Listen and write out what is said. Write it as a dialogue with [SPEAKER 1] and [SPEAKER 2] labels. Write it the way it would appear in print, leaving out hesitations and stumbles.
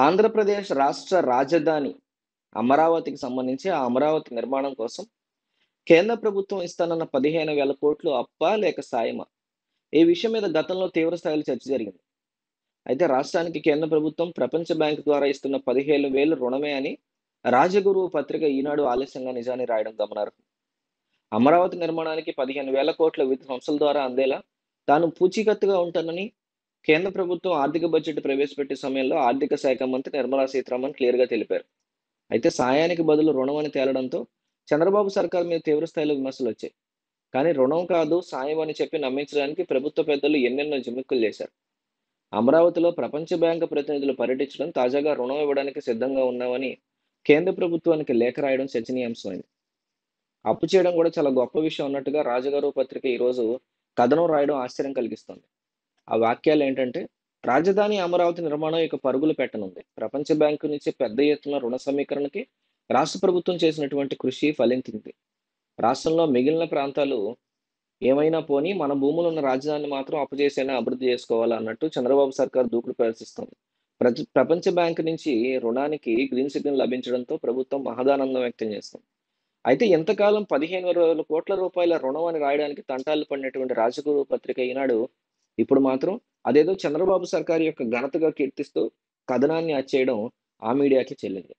[SPEAKER 1] ఆంధ్రప్రదేశ్ రాష్ట్ర రాజధాని అమరావతికి సంబంధించి ఆ అమరావతి నిర్మాణం కోసం కేంద్ర ప్రభుత్వం ఇస్తానన్న 15,000 కోట్లు అప్పా? లేక సాయమా? ఈ విషయం మీద గతంలో తీవ్ర స్థాయిలో చర్చ జరిగింది. అయితే రాష్ట్రానికి కేంద్ర ప్రభుత్వం ప్రపంచ బ్యాంక్ ద్వారా ఇస్తున్న 15,000 రుణమే అని రాజగురువు పత్రిక ఈనాడు ఆలస్యంగా నిజాన్ని రాయడం గమనార్హం. అమరావతి నిర్మాణానికి 15,000 కోట్ల వివిధ సంస్థల ద్వారా అందేలా తాను పూచీకత్తుగా ఉంటానని కేంద్ర ప్రభుత్వం ఆర్థిక బడ్జెట్ ప్రవేశపెట్టే సమయంలో ఆర్థిక శాఖ మంత్రి నిర్మలా సీతారామన్ క్లియర్‌గా తెలిపారు. అయితే సాయానికి బదులు రుణం అని తేలడంతో చంద్రబాబు సర్కార్ మీద తీవ్ర స్థాయిలో విమర్శలొచ్చాయి. కానీ రుణం కాదు సాయం అని చెప్పి నమ్మించడానికి ప్రభుత్వ పెద్దలు ఎన్నెన్నో జిమ్మిక్కులు చేశారు. అమరావతిలో ప్రపంచ బ్యాంకు ప్రతినిధులు పర్యటించడం, తాజాగా రుణం ఇవ్వడానికి సిద్ధంగా ఉన్నామని కేంద్ర ప్రభుత్వానికి లేఖ రాయడం చర్చనీయాంశమైంది. అప్పు చేయడం కూడా చాలా గొప్ప విషయం అన్నట్టుగా రాజగారు పత్రిక ఈరోజు కథనం రాయడం ఆశ్చర్యం కలిగిస్తుంది. ఆ వాక్యాలేంటంటే, రాజధాని అమరావతి నిర్మాణం ఇక పరుగులు పెట్టనుంది. ప్రపంచ బ్యాంకు నుంచి పెద్ద ఎత్తున రుణ సమీకరణకి రాష్ట్ర ప్రభుత్వం చేసినటువంటి కృషి ఫలించింది. రాష్ట్రంలో మిగిలిన ప్రాంతాలు ఏమైనా పోనీ మన భూములున్న రాజధానిని మాత్రం అప్పుచేసైనా అభివృద్ధి చేసుకోవాలా అన్నట్టు చంద్రబాబు సర్కార్ దూకుడు ప్రదర్శిస్తోంది. ప్రపంచ బ్యాంకు నుంచి రుణానికి గ్రీన్ సిగ్నల్ లభించడంతో ప్రభుత్వం మహదానందం వ్యక్తం చేస్తుంది. అయితే ఇంతకాలం 15,000 కోట్ల రూపాయల రుణం అని రాయడానికి తంటాలు పడినటువంటి రాజగురు పత్రిక ఈనాడు ఇప్పుడు మాత్రం అదేదో చంద్రబాబు సర్కారు యొక్క ఘనతగా కీర్తిస్తూ కథనాన్ని అచ్చేయడం ఆ మీడియాకి చెల్లింది.